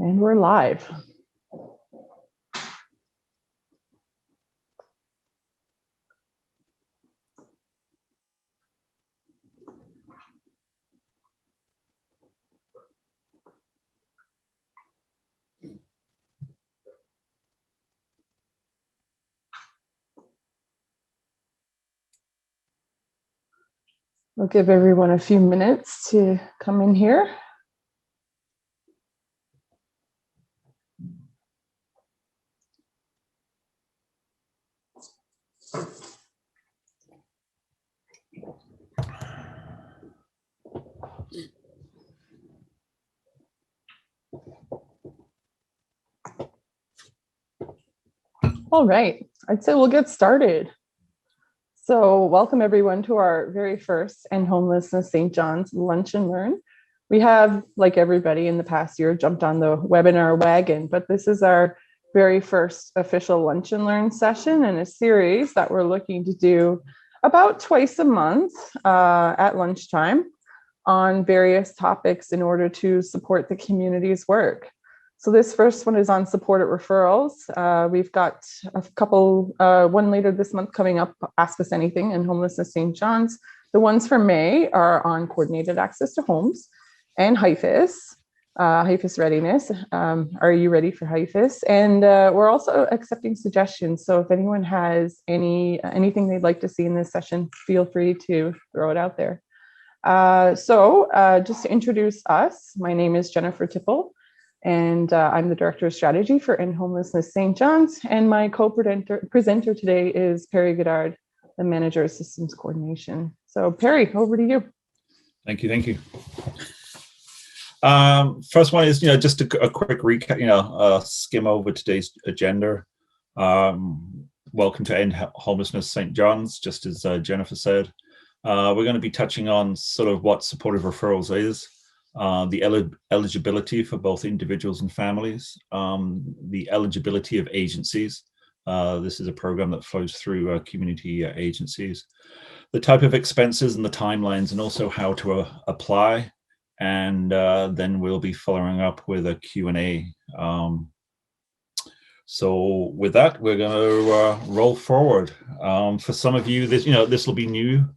And we're live. We'll give everyone a few minutes to come in here. All right, I'd say we'll get started. So welcome everyone to our very first End Homelessness St. John's Lunch and Learn. We have, like everybody in the past year, jumped on the webinar wagon, but this is our very first official Lunch and Learn session in a series that we're looking to do about twice a month at lunchtime on various topics in order to support the community's work. So this first one is on supported referrals. We've got a couple, one later this month coming up, Ask Us Anything and Homelessness St. John's. The ones for May are on coordinated access to homes and HIFIS readiness. Are you ready for HIFIS? And we're also accepting suggestions. So if anyone has anything they'd like to see in this session, feel free to throw it out there. Just to introduce us, my name is Jennifer Tipple. And I'm the Director of Strategy for End Homelessness St. John's. And my co-presenter today is Perry Goddard, the Manager of Systems Coordination. So Perry, over to you. Thank you, thank you. First one is, just a quick recap, skim over today's agenda. Welcome to End Homelessness St. John's, just as Jennifer said. We're going to be touching on sort of what supportive referrals is. The eligibility for both individuals and families, the eligibility of agencies. This is a program that flows through community agencies. The type of expenses and the timelines, and also how to apply. And then we'll be following up with a Q&A. So with that, we're going to roll forward. For some of you, this will be new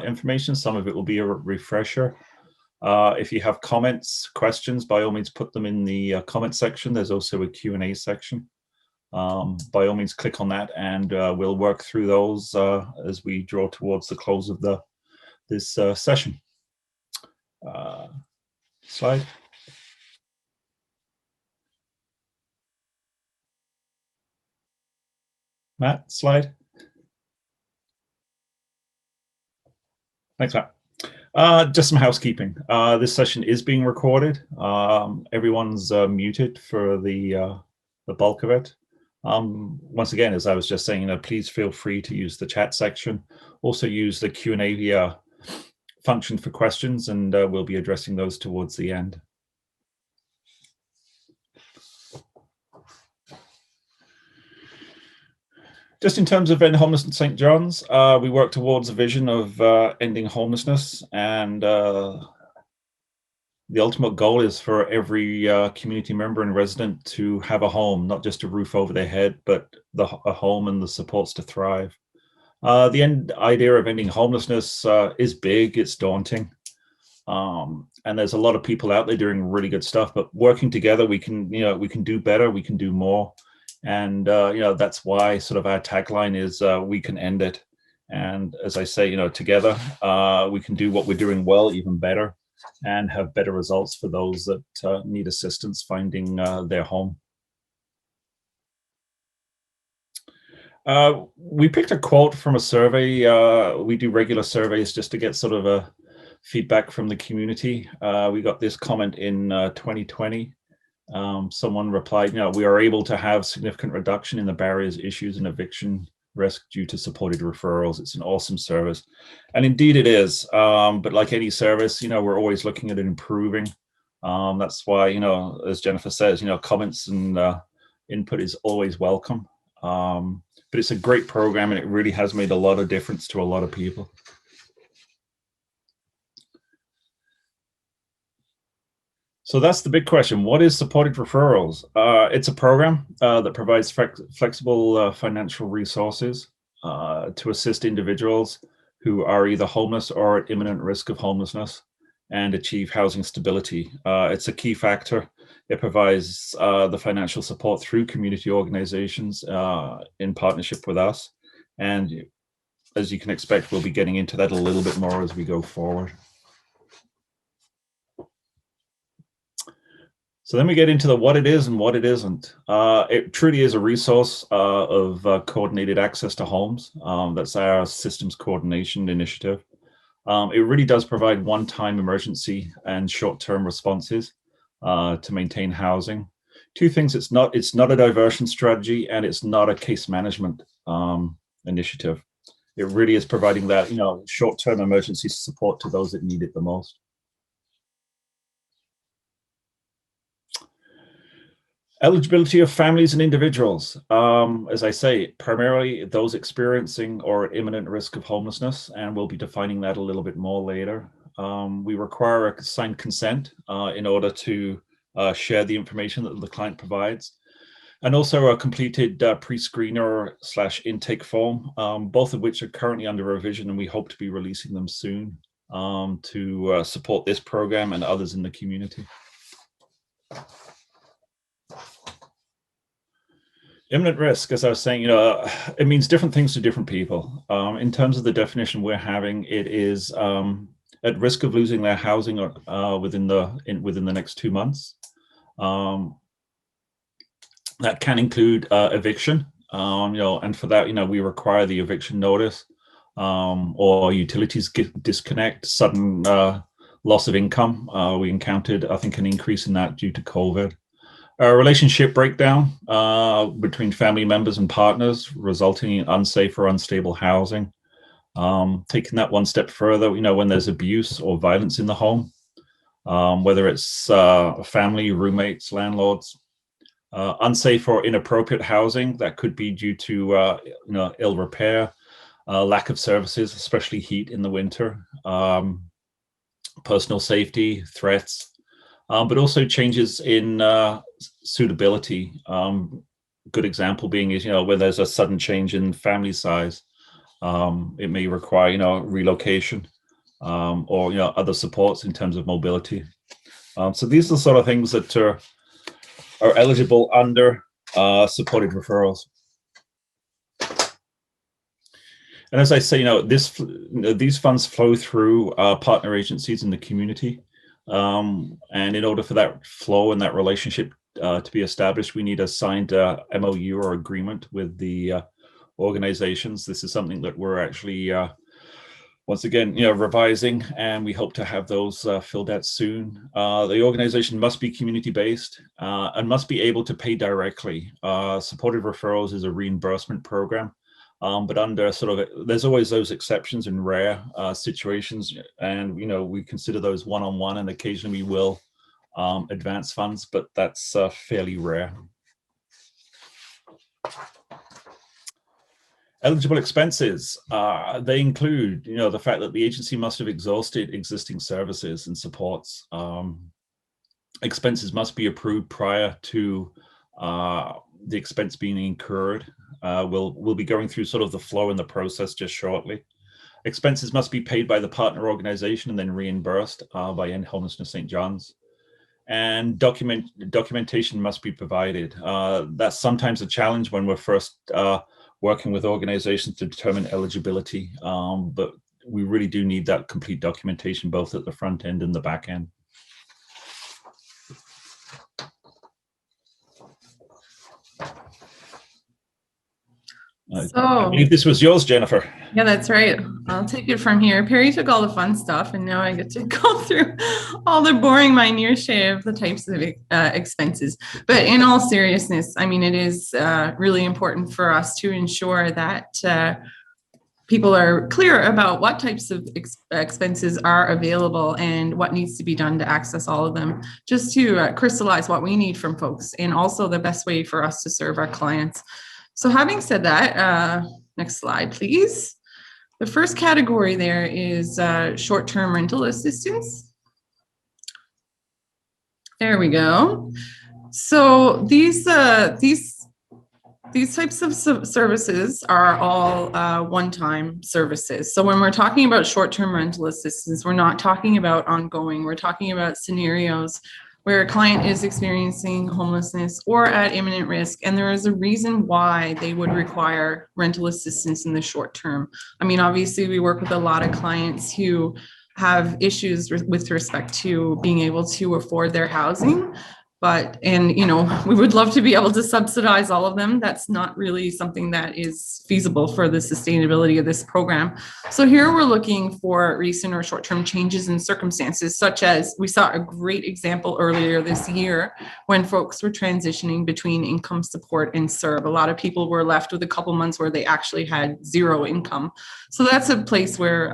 information. Some of it will be a refresher. If you have comments, questions, by all means, put them in the comment section. There's also a Q&A section. By all means, click on that, and we'll work through those as we draw towards the close of this session. Slide. Matt, slide. Thanks, Matt. Just some housekeeping. This session is being recorded. Everyone's muted for the bulk of it. Once again, as I was just saying, please feel free to use the chat section. Also use the Q&A function for questions, and we'll be addressing those towards the end. Just in terms of End Homelessness St. John's, we work towards a vision of ending homelessness, and the ultimate goal is for every community member and resident to have a home, not just a roof over their head, but a home and the supports to thrive. The idea of ending homelessness is big, it's daunting, and there's a lot of people out there doing really good stuff, but working together, we can do better, we can do more. And, that's why sort of our tagline is we can end it. And as I say, together, we can do what we're doing well, even better, and have better results for those that need assistance finding their home. We picked a quote from a survey. We do regular surveys just to get sort of a feedback from the community. We got this comment in 2020. Someone replied, we are able to have significant reduction in the barriers, issues, and eviction risk due to supported referrals. It's an awesome service. And indeed it is. But like any service, we're always looking at it improving. That's why, as Jennifer says, comments and input is always welcome. But it's a great program, and it really has made a lot of difference to a lot of people. So that's the big question. What is supported referrals? It's a program that provides flexible financial resources to assist individuals who are either homeless or at imminent risk of homelessness and achieve housing stability. It's a key factor. It provides the financial support through community organizations in partnership with us. And as you can expect, we'll be getting into that a little bit more as we go forward. So then we get into the what it is and what it isn't. It truly is a resource of coordinated access to homes. That's our systems coordination initiative. It really does provide one-time emergency and short-term responses to maintain housing. Two things: it's not a diversion strategy, and it's not a case management initiative. It really is providing that short-term emergency support to those that need it the most. Eligibility of families and individuals. As I say, primarily those experiencing or at imminent risk of homelessness, and we'll be defining that a little bit more later. We require a signed consent in order to share the information that the client provides, and also a completed pre-screener / intake form, both of which are currently under revision, and we hope to be releasing them soon to support this program and others in the community. Imminent risk, as I was saying, it means different things to different people. In terms of the definition we're having, it is at risk of losing their housing within the next 2 months. That can include eviction, and for that, we require the eviction notice or utilities disconnect, sudden loss of income. We encountered, I think, an increase in that due to COVID. A relationship breakdown between family members and partners, resulting in unsafe or unstable housing. Taking that one step further, when there's abuse or violence in the home, whether it's family, roommates, landlords. Unsafe or inappropriate housing that could be due to ill repair, lack of services, especially heat in the winter, personal safety, threats, but also changes in suitability. Good example being is where there's a sudden change in family size, it may require relocation or other supports in terms of mobility. So these are the sort of things that are eligible under supported referrals. And as I say, these funds flow through partner agencies in the community. And in order for that flow and that relationship to be established, we need a signed MOU or agreement with the organizations. This is something that we're actually, once again, revising, and we hope to have those filled out soon. The organization must be community-based and must be able to pay directly. Supported referrals is a reimbursement program, but under there's always those exceptions in rare situations, and we consider those one-on-one, and occasionally we will advance funds, but that's fairly rare. Eligible expenses, they include, the fact that the agency must have exhausted existing services and supports. Expenses must be approved prior to the expense being incurred. We'll be going through sort of the flow and the process just shortly. Expenses must be paid by the partner organization and then reimbursed by End Homelessness St. John's. And documentation must be provided. That's sometimes a challenge when we're first working with organizations to determine eligibility, but we really do need that complete documentation both at the front end and the back end. I believe this was yours, Jennifer. Yeah, that's right. I'll take it from here. Perry took all the fun stuff, and now I get to go through all the boring minutiae of the types of expenses. But in all seriousness, I mean, it is really important for us to ensure that people are clear about what types of expenses are available and what needs to be done to access all of them, just to crystallize what we need from folks and also the best way for us to serve our clients. So having said that, next slide, please. The first category there is short-term rental assistance. There we go. So these types of services are all one-time services. So when we're talking about short-term rental assistance, we're not talking about ongoing. We're talking about scenarios where a client is experiencing homelessness or at imminent risk, and there is a reason why they would require rental assistance in the short term. I mean, obviously, we work with a lot of clients who have issues with respect to being able to afford their housing. And we would love to be able to subsidize all of them. That's not really something that is feasible for the sustainability of this program. So here we're looking for recent or short-term changes in circumstances, such as we saw a great example earlier this year when folks were transitioning between income support and CERB. A lot of people were left with a couple months where they actually had zero income. So that's a place where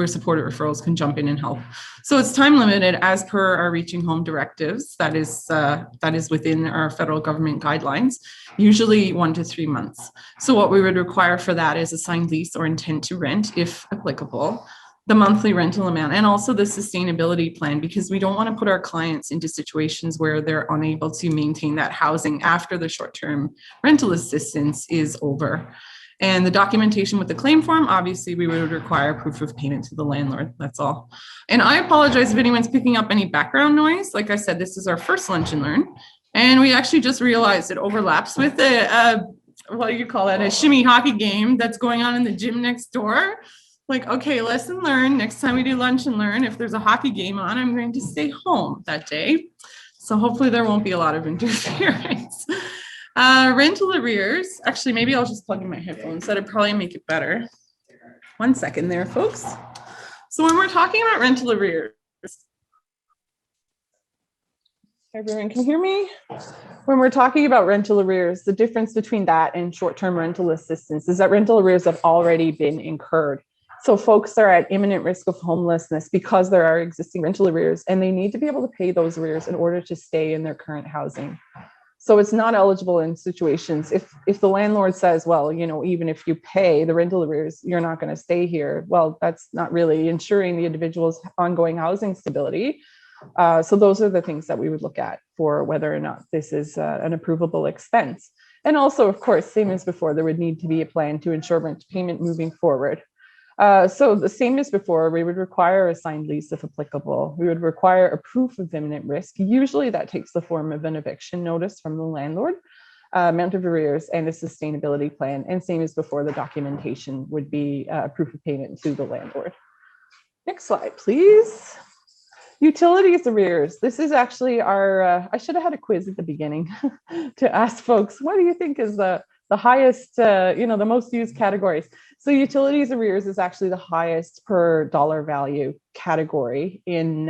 supported referrals can jump in and help. So it's time limited as per our Reaching Home directives. That is within our federal government guidelines, usually 1 to 3 months. So what we would require for that is a signed lease or intent to rent, if applicable, the monthly rental amount, and also the sustainability plan, because we don't want to put our clients into situations where they're unable to maintain that housing after the short-term rental assistance is over. And the documentation with the claim form, obviously, we would require proof of payment to the landlord. That's all. And I apologize if anyone's picking up any background noise. Like I said, this is our first Lunch and Learn. And we actually just realized it overlaps with what do you call it? A shimmy hockey game that's going on in the gym next door. Like, okay, lesson learned. Next time we do Lunch and Learn, if there's a hockey game on, I'm going to stay home that day. So hopefully there won't be a lot of interference. Rental arrears. Actually, maybe I'll just plug in my headphones. That'd probably make it better. 1 second there, folks. So when we're talking about rental arrears, everyone can hear me? When we're talking about rental arrears, the difference between that and short-term rental assistance is that rental arrears have already been incurred. So folks are at imminent risk of homelessness because there are existing rental arrears, and they need to be able to pay those arrears in order to stay in their current housing. So it's not eligible in situations if the landlord says, well, even if you pay the rental arrears, you're not going to stay here. Well, that's not really ensuring the individual's ongoing housing stability. So those are the things that we would look at for whether or not this is an approvable expense. And also, of course, same as before, there would need to be a plan to ensure rent payment moving forward. So the same as before, we would require a signed lease if applicable. We would require a proof of imminent risk. Usually that takes the form of an eviction notice from the landlord, amount of arrears, and a sustainability plan. And same as before, the documentation would be a proof of payment to the landlord. Next slide, please. Utilities arrears. This is actually our, I should have had a quiz at the beginning to ask folks, what do you think is the highest, the most used categories? So utilities arrears is actually the highest per dollar value category in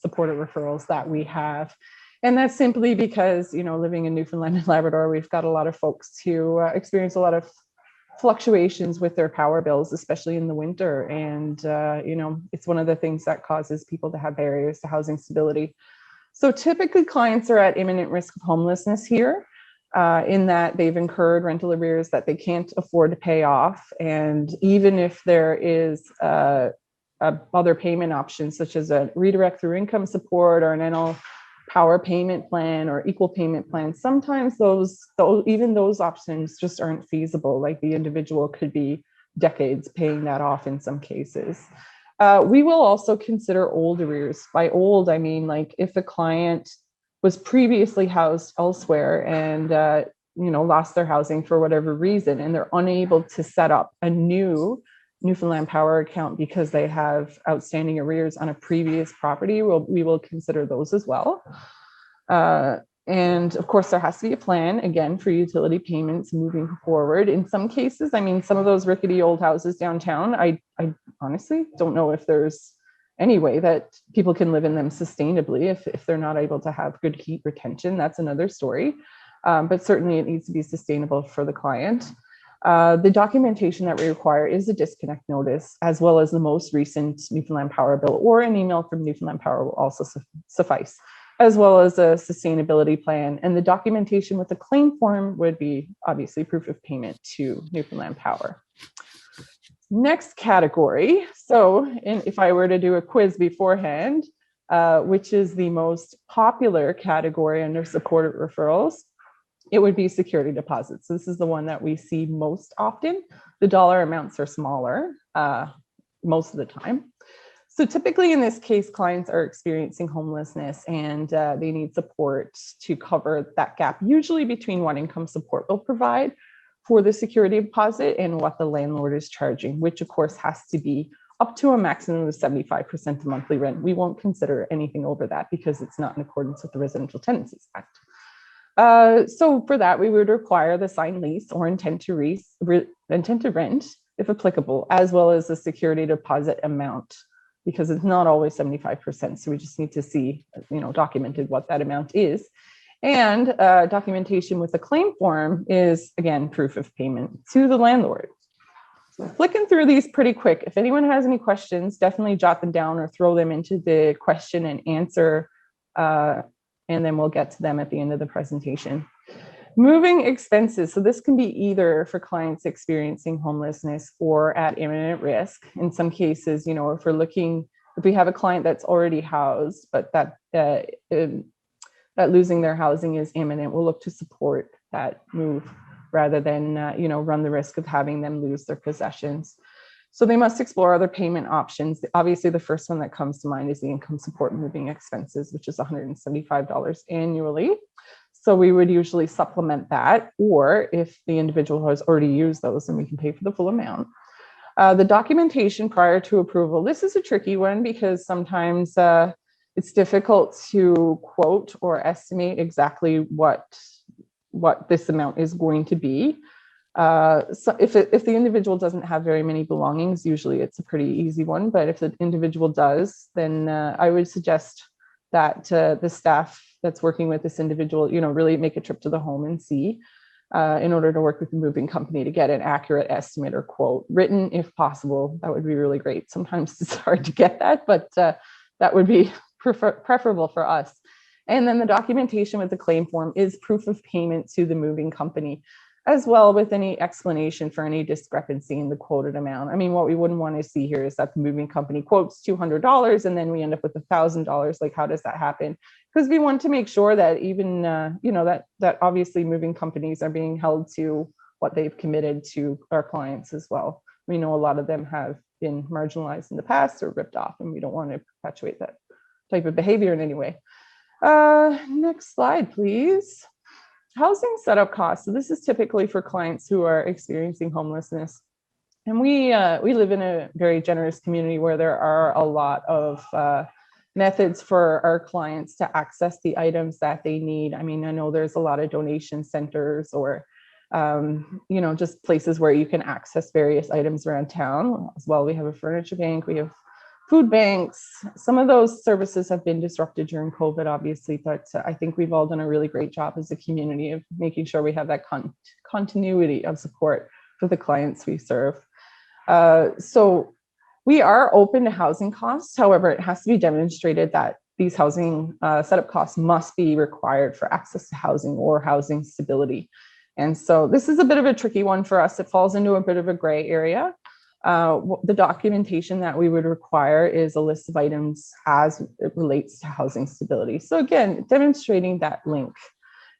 supported referrals that we have. And that's simply because, living in Newfoundland and Labrador, we've got a lot of folks who experience a lot of fluctuations with their power bills, especially in the winter. And, it's one of the things that causes people to have barriers to housing stability. So typically clients are at imminent risk of homelessness here. In that they've incurred rental arrears that they can't afford to pay off. And even if there is other payment options, such as a redirect through income support or an NL power payment plan or equal payment plan, sometimes even those options just aren't feasible. Like the individual could be decades paying that off in some cases. We will also consider old arrears. By old, I mean like if the client was previously housed elsewhere and lost their housing for whatever reason, and they're unable to set up a new Newfoundland Power account because they have outstanding arrears on a previous property, we will consider those as well. And of course, there has to be a plan, again, for utility payments moving forward. In some cases, some of those rickety old houses downtown, I honestly don't know if there's any way that people can live in them sustainably if they're not able to have good heat retention. That's another story. But certainly it needs to be sustainable for the client. The documentation that we require is a disconnect notice, as well as the most recent Newfoundland Power bill, or an email from Newfoundland Power will also suffice, as well as a sustainability plan. And the documentation with the claim form would be obviously proof of payment to Newfoundland Power. Next category. So if I were to do a quiz beforehand, which is the most popular category under supported referrals, it would be security deposits. So this is the one that we see most often. The dollar amounts are smaller most of the time. So typically in this case, clients are experiencing homelessness and they need support to cover that gap, usually between what income support will provide for the security deposit and what the landlord is charging, which of course has to be up to a maximum of 75% of monthly rent. We won't consider anything over that because it's not in accordance with the Residential Tenancies Act. So for that, we would require the signed lease or intent to rent, if applicable, as well as the security deposit amount, because it's not always 75%. So we just need to see, documented what that amount is. And documentation with the claim form is, again, proof of payment to the landlord. So flicking through these pretty quick. If anyone has any questions, definitely jot them down or throw them into the question and answer, and then we'll get to them at the end of the presentation. Moving expenses. So this can be either for clients experiencing homelessness or at imminent risk. In some cases, if we have a client that's already housed, but that losing their housing is imminent, we'll look to support that move rather than, run the risk of having them lose their possessions. So they must explore other payment options. Obviously, the first one that comes to mind is the income support moving expenses, which is $175 annually. So we would usually supplement that, or if the individual has already used those, then we can pay for the full amount. The documentation prior to approval. This is a tricky one because sometimes it's difficult to quote or estimate exactly what this amount is going to be. So if the individual doesn't have very many belongings, usually it's a pretty easy one. But if the individual does, then I would suggest that the staff that's working with this individual, really make a trip to the home and see, in order to work with the moving company to get an accurate estimate or quote written, if possible. That would be really great. Sometimes it's hard to get that, but that would be preferable for us. And then the documentation with the claim form is proof of payment to the moving company, as well with any explanation for any discrepancy in the quoted amount. I mean, what we wouldn't want to see here is that the moving company quotes $200 and then we end up with $1,000. Like, how does that happen? Because we want to make sure that even, that obviously moving companies are being held to what they've committed to our clients as well. We know a lot of them have been marginalized in the past or ripped off, and we don't want to perpetuate that type of behavior in any way. Next slide, please. Housing setup costs. So this is typically for clients who are experiencing homelessness. And we live in a very generous community where there are a lot of methods for our clients to access the items that they need. I mean, I know there's a lot of donation centers or, just places where you can access various items around town. As well, we have a furniture bank, we have food banks. Some of those services have been disrupted during COVID, obviously, but I think we've all done a really great job as a community of making sure we have that continuity of support for the clients we serve. So we are open to housing costs. However, it has to be demonstrated that these housing setup costs must be required for access to housing or housing stability. And so this is a bit of a tricky one for us. It falls into a bit of a gray area. The documentation that we would require is a list of items as it relates to housing stability. So again, demonstrating that link.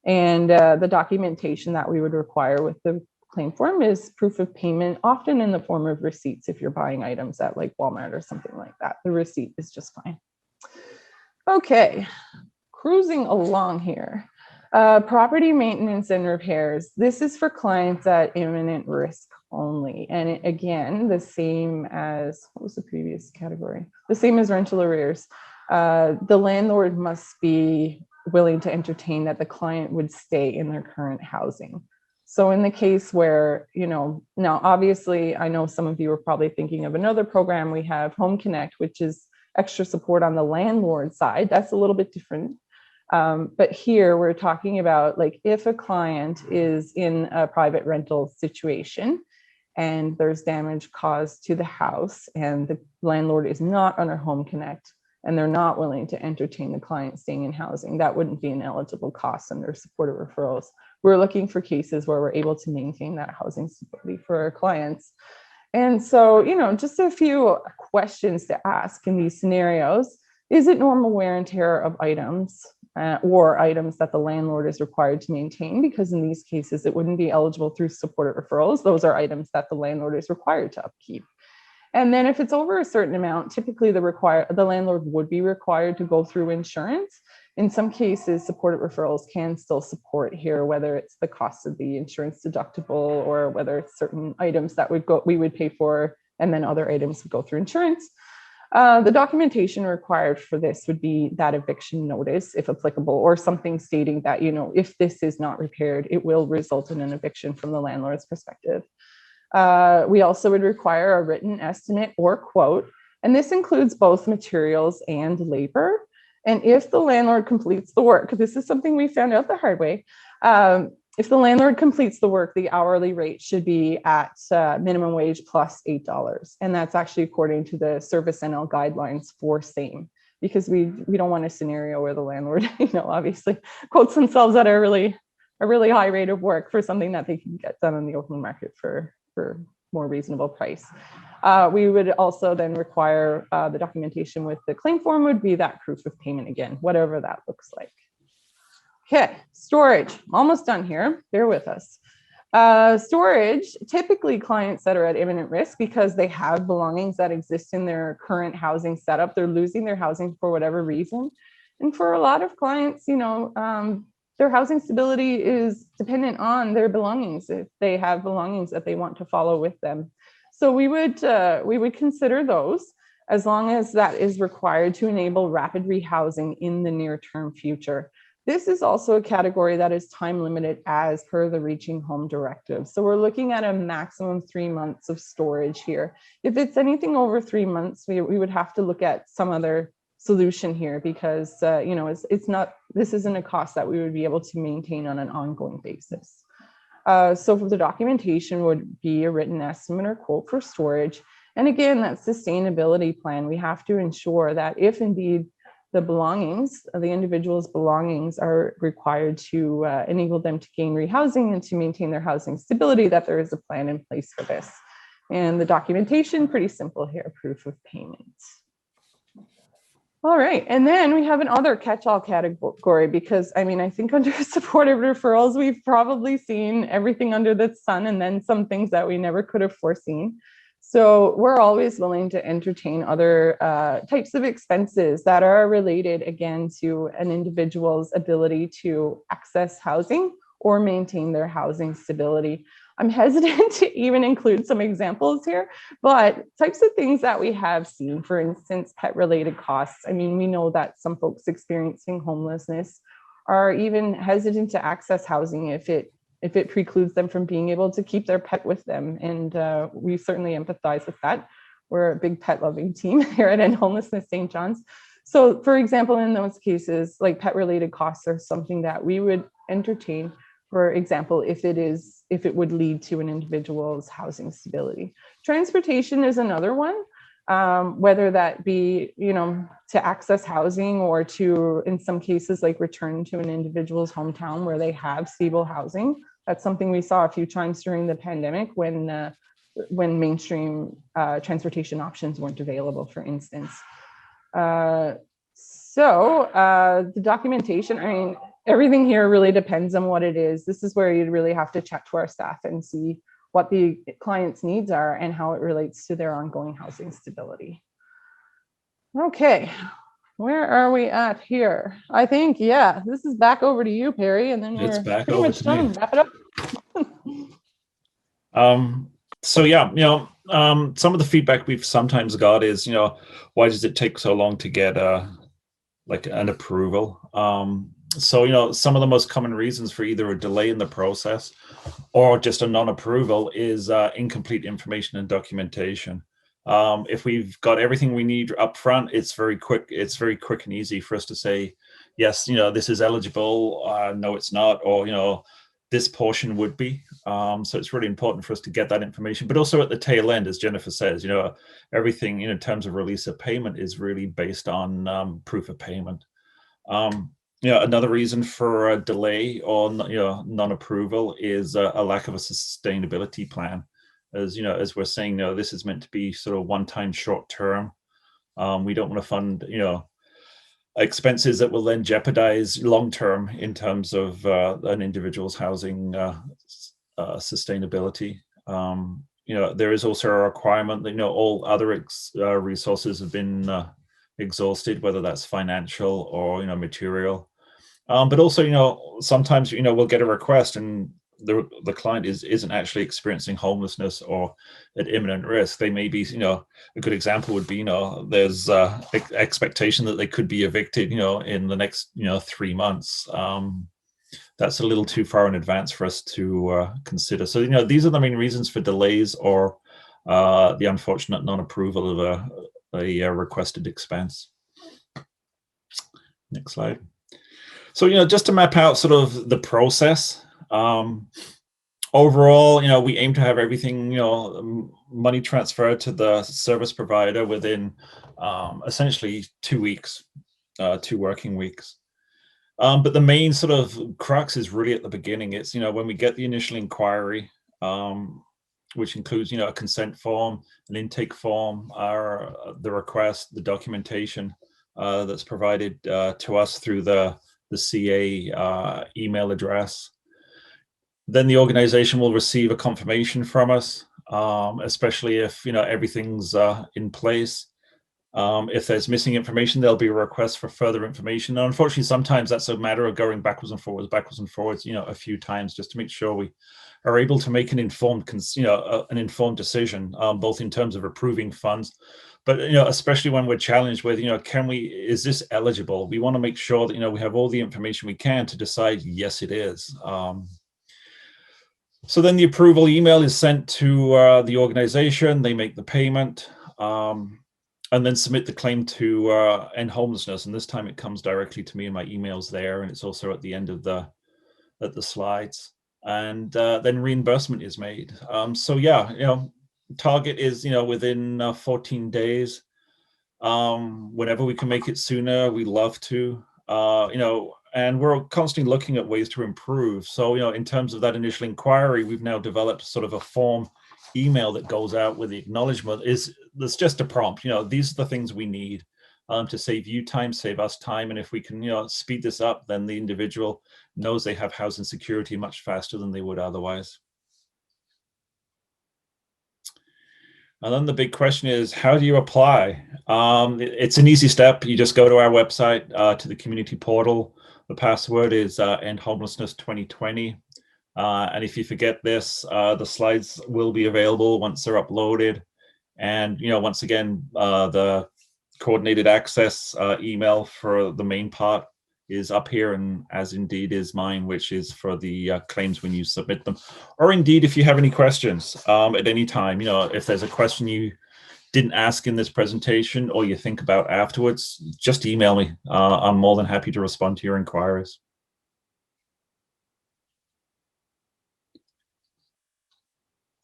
And the documentation that we would require with the claim form is proof of payment, often in the form of receipts if you're buying items at like Walmart or something like that. The receipt is just fine. Okay, cruising along here. Property maintenance and repairs. This is for clients at imminent risk only. And again, the same as, what was the previous category? The same as rental arrears. The landlord must be willing to entertain that the client would stay in their current housing. So in the case where, now obviously, I know some of you are probably thinking of another program. We have Home Connect, which is extra support on the landlord side. That's a little bit different. But here we're talking about, like, if a client is in a private rental situation and there's damage caused to the house and the landlord is not under Home Connect and they're not willing to entertain the client staying in housing, that wouldn't be an eligible cost under supported referrals. We're looking for cases where we're able to maintain that housing stability for our clients. And so, just a few questions to ask in these scenarios. Is it normal wear and tear of items or items that the landlord is required to maintain? Because in these cases, it wouldn't be eligible through supported referrals. Those are items that the landlord is required to upkeep. And then if it's over a certain amount, typically the landlord would be required to go through insurance. In some cases, supported referrals can still support here, whether it's the cost of the insurance deductible or whether it's certain items that we would pay for, and then other items would go through insurance. The documentation required for this would be that eviction notice, if applicable, or something stating that, if this is not repaired, it will result in an eviction from the landlord's perspective. We also would require a written estimate or quote, and this includes both materials and labor. And if the landlord completes the work, this is something we found out the hard way, if the landlord completes the work, the hourly rate should be at minimum wage plus $8. And that's actually according to the Service NL guidelines for same, because we don't want a scenario where the landlord, obviously quotes themselves at a really high rate of work for something that they can get done on the open market for more reasonable price. We would also then require the documentation with the claim form would be that proof of payment again, whatever that looks like. Okay, storage, almost done here, bear with us. Storage, typically clients that are at imminent risk because they have belongings that exist in their current housing setup, they're losing their housing for whatever reason. And for a lot of clients, their housing stability is dependent on their belongings, if they have belongings that they want to follow with them. So we would consider those as long as that is required to enable rapid rehousing in the near-term future. This is also a category that is time limited as per the Reaching Home Directive. So we're looking at a maximum 3 months of storage here. If it's anything over 3 months, we would have to look at some other solution here because, this isn't a cost that we would be able to maintain on an ongoing basis. So for the documentation would be a written estimate or quote for storage. And again, that sustainability plan, we have to ensure that if indeed the belongings, the individual's belongings are required to enable them to gain rehousing and to maintain their housing stability, that there is a plan in place for this. And the documentation, pretty simple here, proof of payment. All right, and then we have another catch-all category because, I think under supportive referrals, we've probably seen everything under the sun and then some things that we never could have foreseen. So we're always willing to entertain other types of expenses that are related, again, to an individual's ability to access housing or maintain their housing stability. I'm hesitant to even include some examples here, but types of things that we have seen, for instance, pet-related costs. We know that some folks experiencing homelessness are even hesitant to access housing if it precludes them from being able to keep their pet with them. And we certainly empathize with that. We're a big pet loving team here at End Homelessness St. John's. So for example, in those cases, like pet related costs are something that we would entertain, for example, if it would lead to an individual's housing stability. Transportation is another one, whether that be, to access housing or to, in some cases, like return to an individual's hometown where they have stable housing. That's something we saw a few times during the pandemic when mainstream transportation options weren't available, for instance. So the documentation, everything here really depends on what it is. This is where you'd really have to chat to our staff and see what the client's needs are and how it relates to their ongoing housing stability. Okay, where are we at here? I think, this is back over to you, Perry, and then we're pretty much done. Wrap it up. Some of the feedback we've sometimes got is, why does it take so long to get an approval? Some of the most common reasons for either a delay in the process or just a non-approval is incomplete information and documentation. If we've got everything we need up front, it's very quick. It's very quick and easy for us to say, yes, this is eligible. No, it's not. Or, this portion would be. So it's really important for us to get that information. But also at the tail end, as Jennifer says, everything in terms of release of payment is really based on proof of payment. Another reason for a delay or non-approval is a lack of a sustainability plan. As we're saying, this is meant to be sort of one-time short-term. We don't want to fund expenses that will then jeopardize long-term in terms of an individual's housing sustainability. There is also a requirement that all other resources have been exhausted, whether that's financial or material. But also, sometimes we'll get a request and the client isn't actually experiencing homelessness or at imminent risk. They may be, a good example would be, there's expectation that they could be evicted, in the next, 3 months. That's a little too far in advance for us to consider. So, these are the main reasons for delays or the unfortunate non-approval of a requested expense. Next slide. So, just to map out sort of the process. Overall, we aim to have everything, money transferred to the service provider within essentially 2 weeks, 2 working weeks. But the main sort of crux is really at the beginning. It's, when we get the initial inquiry, which includes, a consent form, an intake form, the request, the documentation that's provided to us through the CA email address. Then the organization will receive a confirmation from us, especially if everything's in place. If there's missing information, there'll be a request for further information. Now, unfortunately, sometimes that's a matter of going backwards and forwards, a few times, just to make sure we are able to make an informed, decision, both in terms of approving funds, but especially when we're challenged with, is this eligible? We want to make sure that we have all the information we can to decide yes, it is. So then the approval email is sent to the organization. They make the payment. And then submit the claim to end homelessness. And this time it comes directly to me in my emails there. And it's also at the end of the slides. And then reimbursement is made. So yeah, target is, within 14 days. Whenever we can make it sooner, we love to, and we're constantly looking at ways to improve. So, in terms of that initial inquiry, we've now developed sort of a form email that goes out with the acknowledgement. That's just a prompt. These are the things we need to save you time, save us time. And if we can, speed this up, then the individual knows they have housing security much faster than they would otherwise. And then the big question is, how do you apply? It's an easy step. You just go to our website, to the community portal. The password is End Homelessness 2020. And if you forget this, the slides will be available once they're uploaded. And, once again, the coordinated access email for the main part is up here, and as indeed is mine, which is for the claims when you submit them. Or indeed, if you have any questions at any time, if there's a question you didn't ask in this presentation or you think about afterwards, just email me. I'm more than happy to respond to your inquiries.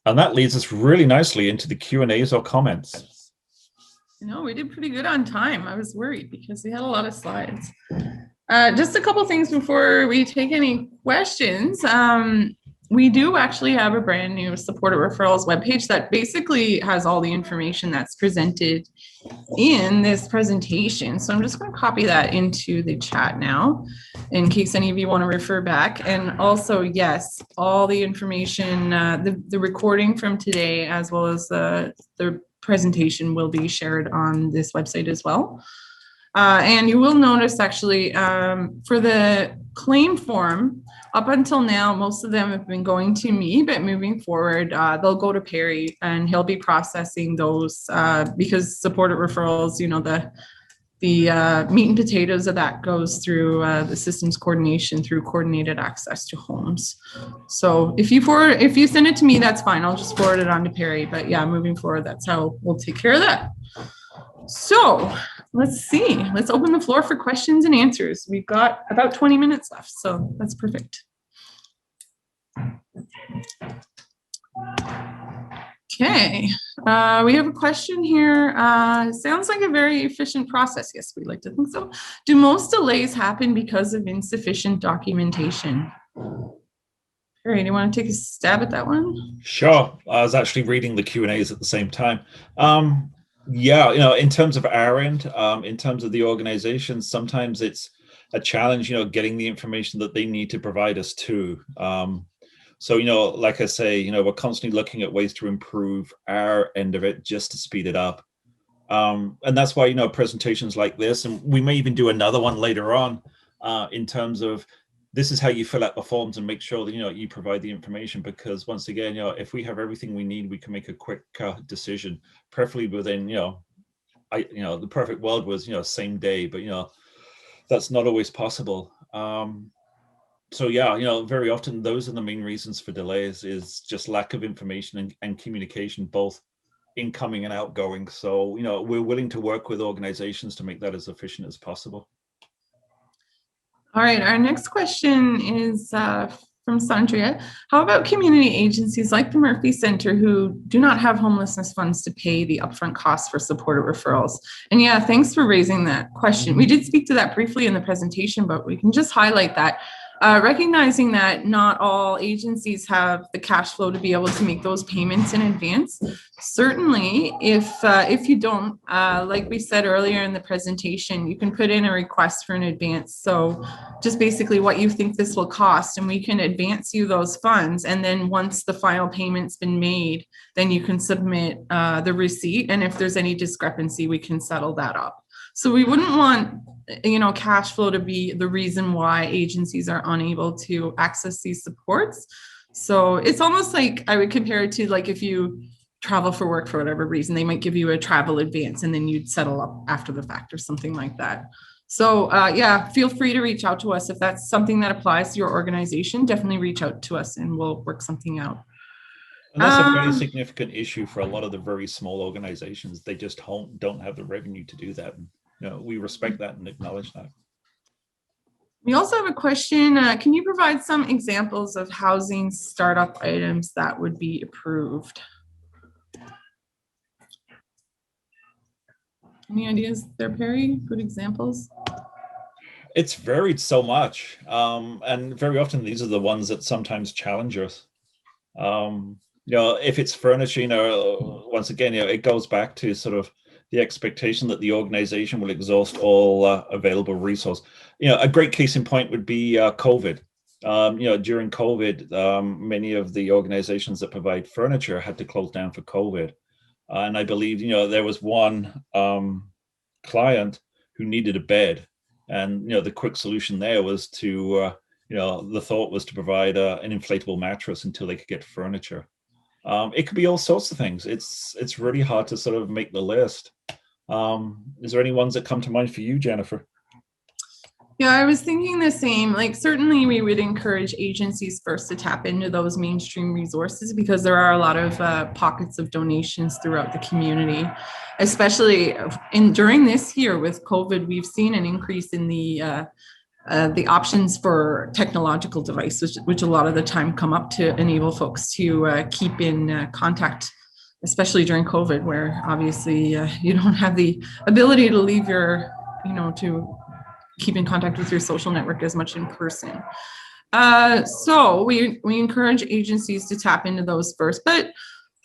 And that leads us really nicely into the Q&As or comments. We did pretty good on time. I was worried because we had a lot of slides. Just a couple things before we take any questions. We do actually have a brand new Supported Referrals webpage that basically has all the information that's presented in this presentation. So I'm just going to copy that into the chat now in case any of you want to refer back. And also, yes, all the information, the recording from today, as well as the presentation, will be shared on this website as well. And you will notice actually for the claim form, up until now, most of them have been going to me, but moving forward, they'll go to Perry and he'll be processing those because Supported Referrals, the meat and potatoes of that goes through the systems coordination through coordinated access to homes. So if you send it to me, that's fine. I'll just forward it on to Perry. But yeah, moving forward, that's how we'll take care of that. So let's see. Let's open the floor for questions and answers. We've got about 20 minutes left, so that's perfect. Okay, we have a question here. Sounds like a very efficient process. Yes, we like to think so. Do most delays happen because of insufficient documentation? Perry, do you want to take a stab at that one? Sure. I was actually reading the Q&As at the same time. Yeah, you know, in terms of our end, in terms of the organization, sometimes it's a challenge, you know, getting the information that they need to provide us to. So, you know, like I say, you know, we're constantly looking at ways to improve our end of it just to speed it up. And that's why, you know, presentations like this, and we may even do another one later on, in terms of this is how you fill out the forms and make sure that, you know, you provide the information, because once again, you know, if we have everything we need, we can make a quick decision, preferably within, you know, the perfect world was, you know, same day, but, you know, that's not always possible. So yeah, you know, very often those are the main reasons for delays, is just lack of information and communication, both incoming and outgoing. So, you know, we're willing to work with organizations to make that as efficient as possible. All right, our next question is from Sandria. How about community agencies like the Murphy Center who do not have homelessness funds to pay the upfront costs for supported referrals? And yeah, thanks for raising that question. We did speak to that briefly in the presentation, but we can just highlight that. Recognizing that not all agencies have the cash flow to be able to make those payments in advance. Certainly, if you don't, like we said earlier in the presentation, you can put in a request for an advance. So just basically what you think this will cost, and we can advance you those funds. And then once the final payment's been made, then you can submit the receipt. And if there's any discrepancy, we can settle that up. So we wouldn't want, you know, cash flow to be the reason why agencies are unable to access these supports. So it's almost like I would compare it to, like, if you travel for work for whatever reason, they might give you a travel advance and then you'd settle up after the fact or something like that. So yeah, feel free to reach out to us if that's something that applies to your organization. Definitely reach out to us and we'll work something out. And that's a very significant issue for a lot of the very small organizations. They just don't have the revenue to do that. And, you know, we respect that and acknowledge that. We also have a question. Can you provide some examples of housing startup items that would be approved? Any ideas there, Perry? Good examples? It's varied so much. And very often these are the ones that sometimes challenge us. You know, if it's furniture, you know, once again, you know, it goes back to sort of the expectation that the organization will exhaust all available resource. You know, a great case in point would be COVID. You know, during COVID, many of the organizations that provide furniture had to close down for COVID. And I believe, you know, there was one client who needed a bed. And, you know, the quick solution there was to, you know, the thought was to provide an inflatable mattress until they could get furniture. It could be all sorts of things. It's really hard to sort of make the list. Is there any ones that come to mind for you, Jennifer? Yeah, I was thinking the same. Like, certainly we would encourage agencies first to tap into those mainstream resources, because there are a lot of pockets of donations throughout the community, especially during this year with COVID. We've seen an increase in the options for technological devices, which a lot of the time come up to enable folks to keep in contact, especially during COVID, where obviously you don't have the ability to leave your, you know, to keep in contact with your social network as much in person. So we encourage agencies to tap into those first. But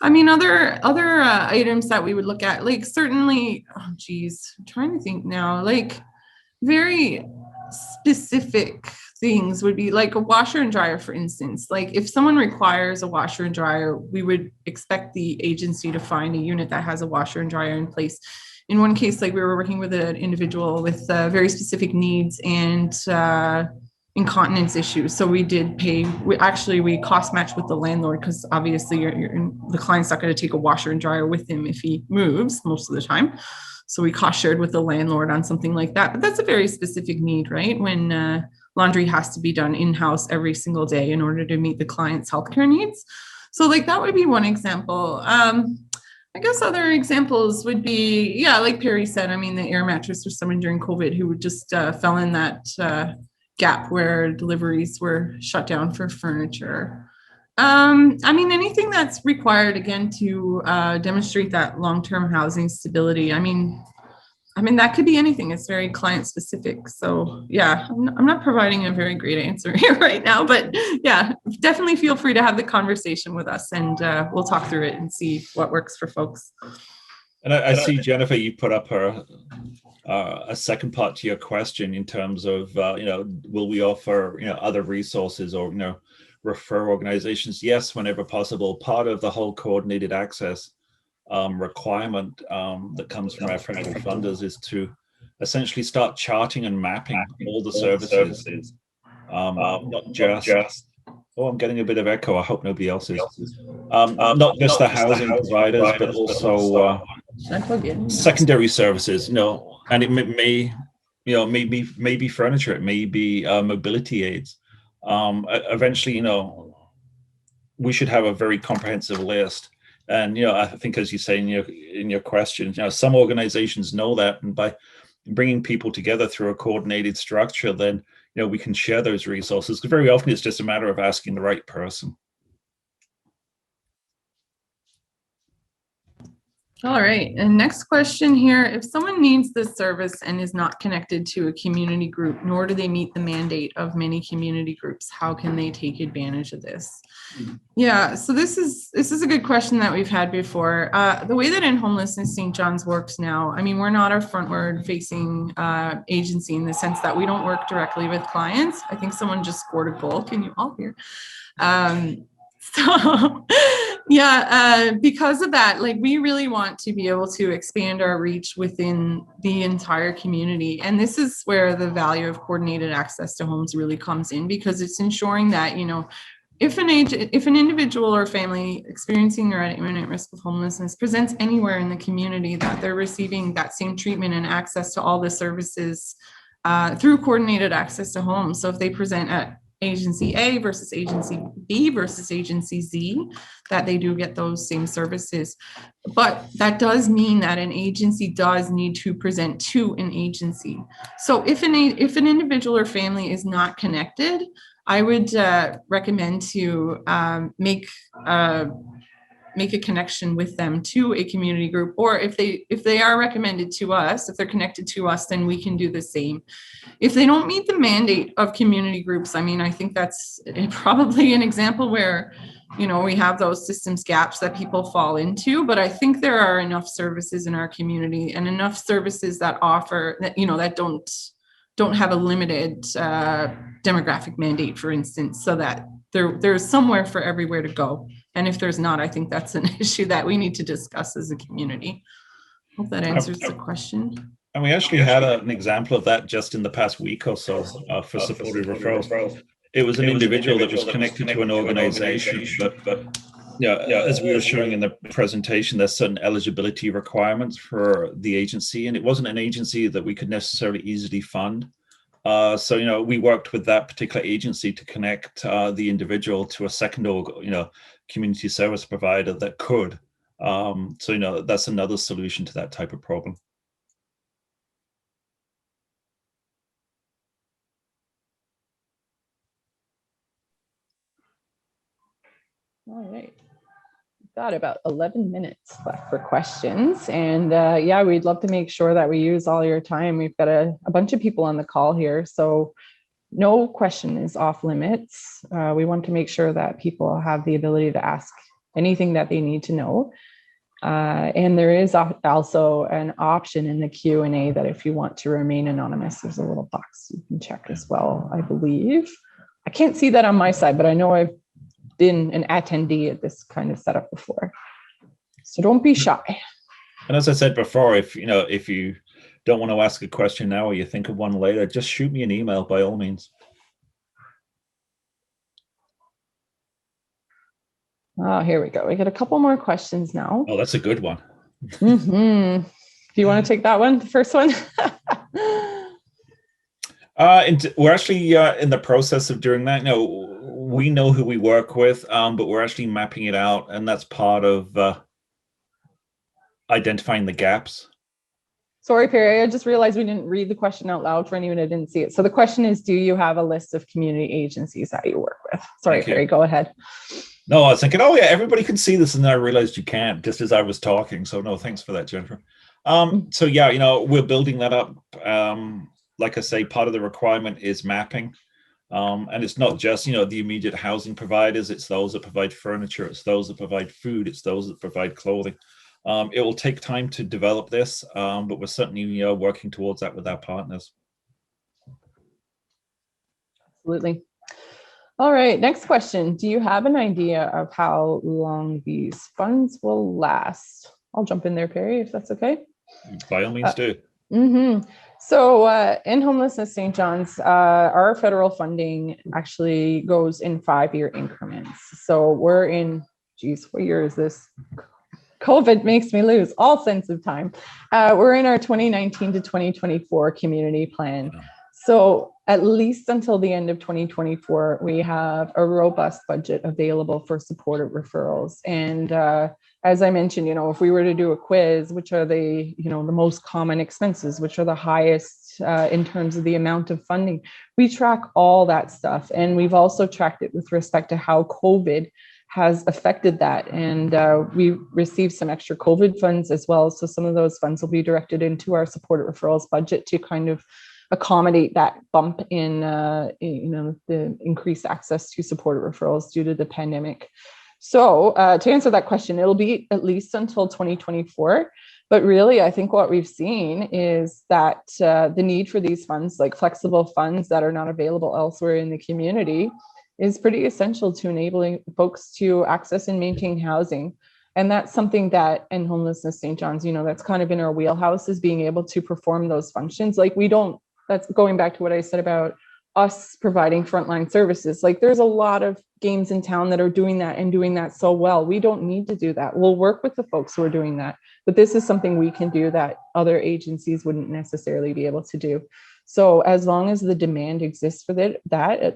I mean, other items that we would look at, like, certainly, I'm trying to think now, like, very specific things would be like a washer and dryer, for instance. Like, if someone requires a washer and dryer, we would expect the agency to find a unit that has a washer and dryer in place. In one case, like, we were working with an individual with very specific needs and incontinence issues. So we did pay, we cost matched with the landlord, because obviously the client's not going to take a washer and dryer with him if he moves most of the time. So we cost shared with the landlord on something like that. But that's a very specific need, right? When laundry has to be done in-house every single day in order to meet the client's healthcare needs. So, like, that would be one example. I guess other examples would be, yeah, like Perry said, I mean, the air mattress for someone during COVID who just fell in that gap where deliveries were shut down for furniture. I mean, anything that's required, again, to demonstrate that long-term housing stability. I mean, that could be anything. It's very client specific. So yeah, I'm not providing a very great answer here right now, but yeah, definitely feel free to have the conversation with us, and we'll talk through it and see what works for folks. And I see, Jennifer, you put up a second part to your question in terms of, will we offer, other resources or, refer organizations? Yes, whenever possible. Part of the whole coordinated access requirement that comes from our federal funders is to essentially start charting and mapping all the services, not just, oh, I'm getting a bit of echo. I hope nobody else is. Not just the housing providers, but also secondary services, and it may maybe furniture, it may be mobility aids. Eventually, we should have a very comprehensive list. And, I think, as you say in your question, some organizations know that, and by bringing people together through a coordinated structure, then, we can share those resources. Because very often it's just a matter of asking the right person. All right, and next question here. If someone needs this service and is not connected to a community group, nor do they meet the mandate of many community groups, how can they take advantage of this? Yeah, so this is a good question that we've had before. The way that In Homelessness St. John's works now, I mean, we're not a frontward facing agency in the sense that we don't work directly with clients. I think someone just scored a goal. Can you all hear? So yeah, because of that, like, we really want to be able to expand our reach within the entire community. And this is where the value of coordinated access to homes really comes in, because it's ensuring that, if an individual or family experiencing or at imminent risk of homelessness presents anywhere in the community, that they're receiving that same treatment and access to all the services through coordinated access to homes. So if they present at agency A versus agency B versus agency Z, that they do get those same services. But that does mean that an agency does need to present to an agency. So if an individual or family is not connected, I would recommend to make a connection with them to a community group, or if they are recommended to us, if they're connected to us, then we can do the same. If they don't meet the mandate of community groups, I mean, I think that's probably an example where, we have those systems gaps that people fall into, but I think there are enough services in our community and enough services that offer that, that don't have a limited demographic mandate, for instance, so that there's somewhere for everywhere to go. And if there's not, I think that's an issue that we need to discuss as a community. Hope that answers the question. And we actually had an example of that just in the past week or so for supported referrals. It was an individual that was connected to an organization, but as we were showing in the presentation, there's certain eligibility requirements for the agency, and it wasn't an agency that we could necessarily easily fund. So, we worked with that particular agency to connect the individual to a second, community service provider that could. So, that's another solution to that type of problem. All right. We've got about 11 minutes left for questions. And we'd love to make sure that we use all your time. We've got a bunch of people on the call here, so no question is off limits. We want to make sure that people have the ability to ask anything that they need to know. And there is also an option in the Q&A that if you want to remain anonymous, there's a little box you can check as well, I believe. I can't see that on my side, but I know I've been an attendee at this kind of setup before. So don't be shy. And as I said before, if you don't want to ask a question now or you think of one later, just shoot me an email by all means. Oh, here we go. We got a couple more questions now. Oh, that's a good one. Mm-hmm. Do you want to take that one, the first one? We're actually in the process of doing that. We know who we work with, but we're actually mapping it out, and that's part of identifying the gaps. Sorry, Perry, I just realized we didn't read the question out loud for anyone who didn't see it. So the question is, do you have a list of community agencies that you work with? Sorry, Perry, go ahead. No, I was thinking, oh yeah, everybody can see this, and then I realized you can't, just as I was talking. So no, thanks for that, Jennifer. So yeah, we're building that up. Like I say, part of the requirement is mapping. And it's not just, the immediate housing providers, it's those that provide furniture, it's those that provide food, it's those that provide clothing. It will take time to develop this, but we're certainly working towards that with our partners. Absolutely. All right, next question. Do you have an idea of how long these funds will last? I'll jump in there, Perry, if that's okay. By all means, do. So in Homelessness St. John's, our federal funding actually goes in 5-year increments. So we're in, geez, what year is this? COVID makes me lose all sense of time. We're in our 2019 to 2024 community plan. So at least until the end of 2024, we have a robust budget available for supported referrals. And as I mentioned, if we were to do a quiz, which are the most common expenses, which are the highest in terms of the amount of funding, we track all that stuff. And we've also tracked it with respect to how COVID has affected that. And we received some extra COVID funds as well. So some of those funds will be directed into our supported referrals budget to kind of accommodate that bump in the increased access to supported referrals due to the pandemic. So to answer that question, it'll be at least until 2024. But really, I think what we've seen is that the need for these funds, like flexible funds that are not available elsewhere in the community, is pretty essential to enabling folks to access and maintain housing. And that's something that in Homelessness St. John's, that's kind of in our wheelhouse, is being able to perform those functions. Like that's going back to what I said about us providing frontline services. Like there's a lot of games in town that are doing that and doing that so well. We don't need to do that. We'll work with the folks who are doing that, but this is something we can do that other agencies wouldn't necessarily be able to do. So as long as the demand exists for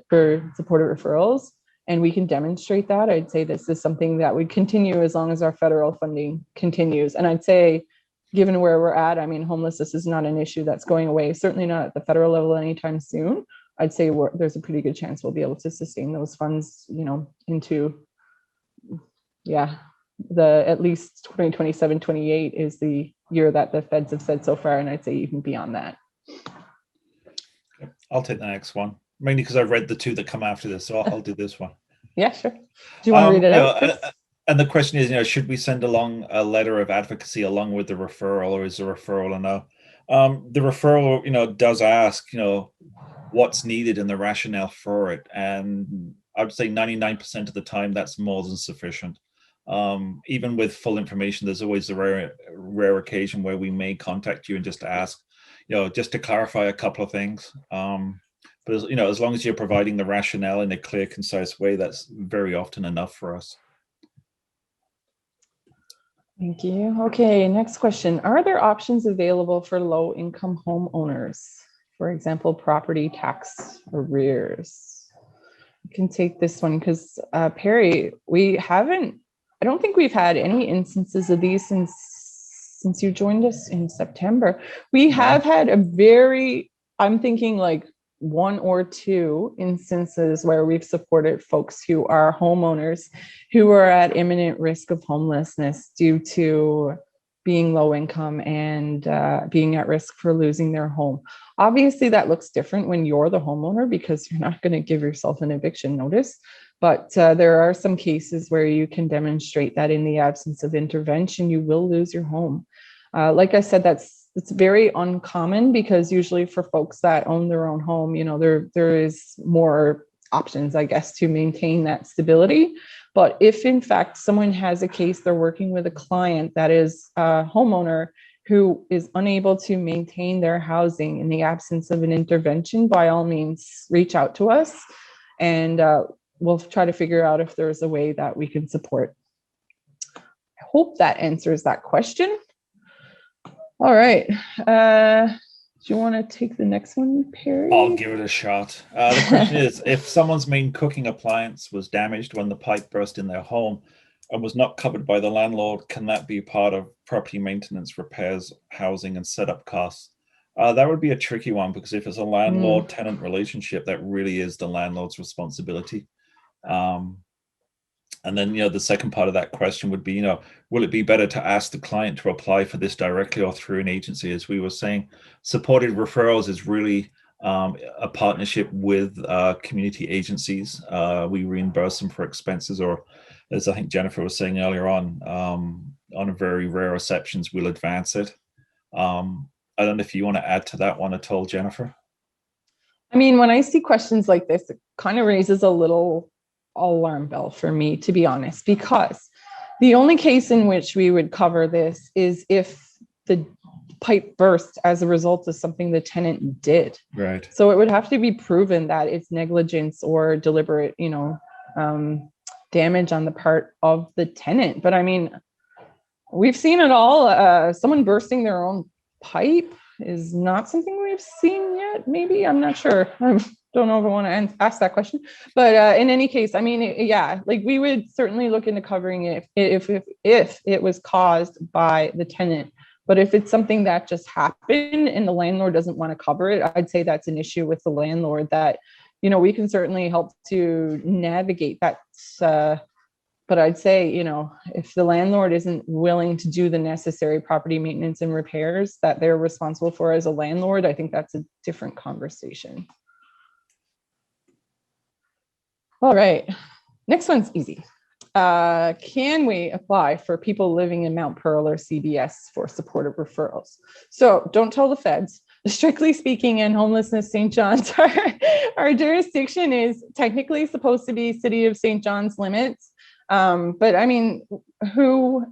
for supported referrals, and we can demonstrate that, I'd say this is something that would continue as long as our federal funding continues. And I'd say, given where we're at, homelessness is not an issue that's going away, certainly not at the federal level anytime soon. I'd say there's a pretty good chance we'll be able to sustain those funds, into, at least 2027, 28 is the year that the feds have said so far. And I'd say even beyond that. I'll take the next one, mainly because I've read the two that come after this. So I'll do this one. Yeah, sure. Do you want to read it out? And the question is, should we send along a letter of advocacy along with the referral, or is the referral enough? The referral, does ask, what's needed and the rationale for it. And I would say 99% of the time, that's more than sufficient. Even with full information, there's always a rare occasion where we may contact you and just ask, just to clarify a couple of things. But as long as you're providing the rationale in a clear, concise way, that's very often enough for us. Thank you. Okay, next question. Are there options available for low-income homeowners? For example, property tax arrears. I can take this one because Perry, I don't think we've had any instances of these since you joined us in September. We have had I'm thinking like 1 or 2 instances where we've supported folks who are homeowners who are at imminent risk of homelessness due to being low income and being at risk for losing their home. Obviously, that looks different when you're the homeowner because you're not going to give yourself an eviction notice. But there are some cases where you can demonstrate that in the absence of intervention, you will lose your home. Like I said, it's very uncommon because usually for folks that own their own home, there is more options, I guess, to maintain that stability. But if in fact someone has a case, they're working with a client that is a homeowner who is unable to maintain their housing in the absence of an intervention, by all means, reach out to us and we'll try to figure out if there's a way that we can support. I hope that answers that question. All right. Do you want to take the next one, Perry? I'll give it a shot. The question is, if someone's main cooking appliance was damaged when the pipe burst in their home and was not covered by the landlord, can that be part of property maintenance, repairs, housing, and setup costs? That would be a tricky one because if it's a landlord-tenant relationship, that really is the landlord's responsibility. And then, the second part of that question would be, will it be better to ask the client to apply for this directly or through an agency? As we were saying, supported referrals is really a partnership with community agencies. We reimburse them for expenses or as I think Jennifer was saying earlier on very rare exceptions, we'll advance it. I don't know if you want to add to that one at all, Jennifer. I mean, when I see questions like this, it kind of raises a little alarm bell for me, to be honest, because the only case in which we would cover this is if the pipe burst as a result of something the tenant did. Right. So it would have to be proven that it's negligence or deliberate, damage on the part of the tenant. But I mean, we've seen it all. Someone bursting their own pipe is not something we've seen yet. Maybe, I'm not sure. I don't know if I want to ask that question, but in any case, I mean, like we would certainly look into covering it if it was caused by the tenant. But if it's something that just happened and the landlord doesn't want to cover it, I'd say that's an issue with the landlord that, we can certainly help to navigate that. But I'd say, if the landlord isn't willing to do the necessary property maintenance and repairs that they're responsible for as a landlord, I think that's a different conversation. All right, next one's easy. Can we apply for people living in Mount Pearl or CBS for supportive referrals? So don't tell the feds. Strictly speaking, in Homelessness St. John's, our jurisdiction is technically supposed to be City of St. John's limits. But I mean, who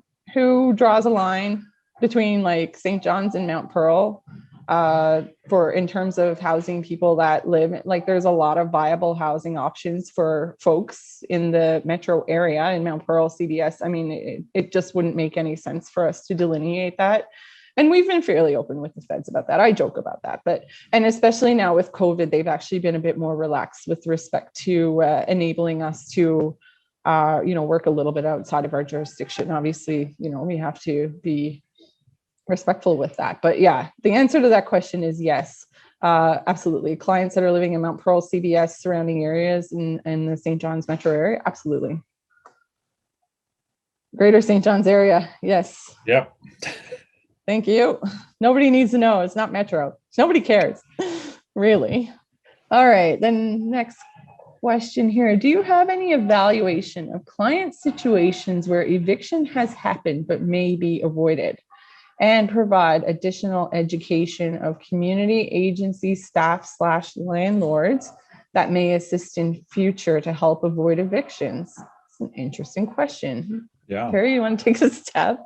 draws a line between like St. John's and Mount Pearl in terms of housing people that live, like there's a lot of viable housing options for folks in the metro area in Mount Pearl, CBS. I mean, it just wouldn't make any sense for us to delineate that. And we've been fairly open with the feds about that. I joke about that, and especially now with COVID, they've actually been a bit more relaxed with respect to enabling us to work a little bit outside of our jurisdiction. Obviously, we have to be respectful with that. But yeah, the answer to that question is yes, absolutely. Clients that are living in Mount Pearl, CBS, surrounding areas in the St. John's metro area, absolutely. Greater St. John's area, yes. Yep. Thank you. Nobody needs to know. It's not metro. Nobody cares, really. All right, then next question here. Do you have any evaluation of client situations where eviction has happened but may be avoided, and provide additional education of community agency staff / landlords that may assist in future to help avoid evictions? It's an interesting question. Yeah. Carrie, you want to take a stab?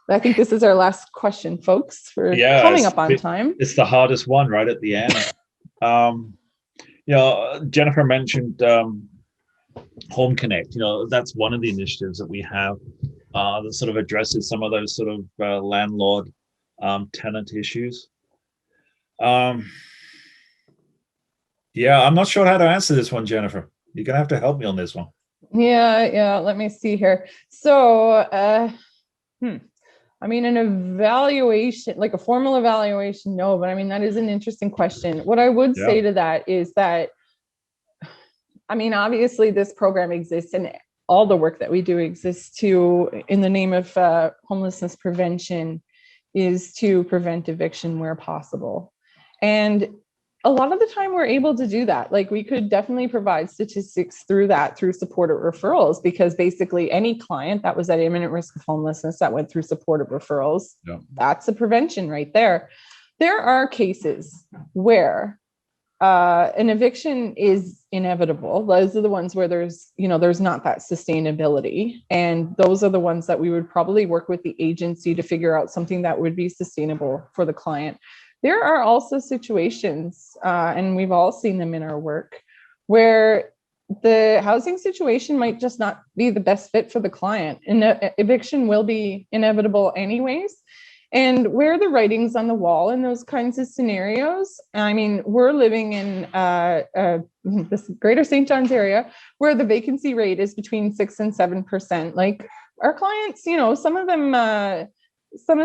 I think this is our last question, folks. We're coming up on time. It's the hardest one right at the end. Jennifer mentioned Home Connect. That's one of the initiatives that we have that sort of addresses some of those sort of landlord tenant issues. I'm not sure how to answer this one, Jennifer. You're gonna have to help me on this one. Yeah. Let me see here. So, I mean, an evaluation, like a formal evaluation, no, but I mean, that is an interesting question. What I would say to that is that, I mean, obviously this program exists and all the work that we do exists in the name of homelessness prevention, is to prevent eviction where possible. And a lot of the time we're able to do that. Like we could definitely provide statistics through supportive referrals, because basically any client that was at imminent risk of homelessness that went through supportive referrals, that's a prevention right there. There are cases where an eviction is inevitable. Those are the ones where there's not that sustainability. And those are the ones that we would probably work with the agency to figure out something that would be sustainable for the client. There are also situations, and we've all seen them in our work, where the housing situation might just not be the best fit for the client. And eviction will be inevitable anyways. And where the writing's on the wall in those kinds of scenarios, I mean, we're living in this greater St. John's area where the vacancy rate is between 6 and 7%. Like our clients, some of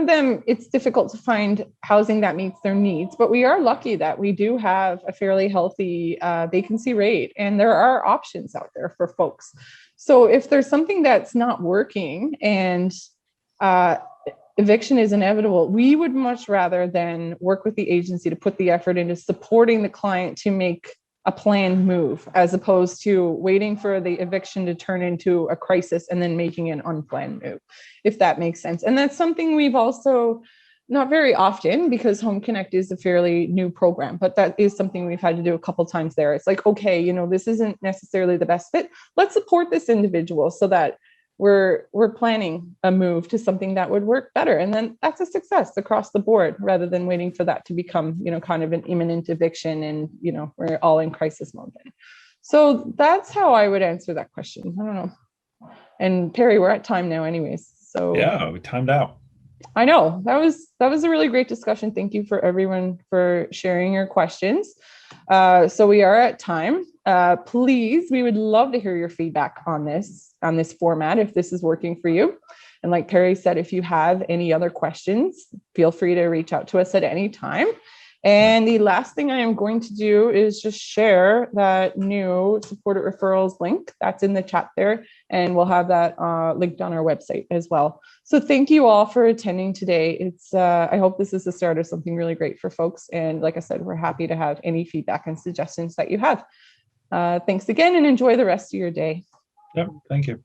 them, it's difficult to find housing that meets their needs, but we are lucky that we do have a fairly healthy vacancy rate, and there are options out there for folks. So if there's something that's not working and eviction is inevitable, we would much rather than work with the agency to put the effort into supporting the client to make a planned move, as opposed to waiting for the eviction to turn into a crisis and then making an unplanned move, if that makes sense. And that's something we've also, not very often, because Home Connect is a fairly new program, but that is something we've had to do a couple times there. It's like, okay, you know, this isn't necessarily the best fit. Let's support this individual so that we're planning a move to something that would work better. And then that's a success across the board, rather than waiting for that to become, you know, kind of an imminent eviction and, you know, we're all in crisis mode then. So that's how I would answer that question. I don't know. And Perry, we're at time now anyways. So yeah, we timed out. I know that was a really great discussion. Thank you for everyone for sharing your questions. So we are at time. Please, we would love to hear your feedback on this format, if this is working for you. And like Perry said, if you have any other questions, feel free to reach out to us at any time. And the last thing I am going to do is just share that new supported referrals link that's in the chat there. And we'll have that linked on our website as well. So thank you all for attending today. It's I hope this is the start of something really great for folks. And like I said, we're happy to have any feedback and suggestions that you have. Thanks again, and enjoy the rest of your day. Yep, thank you.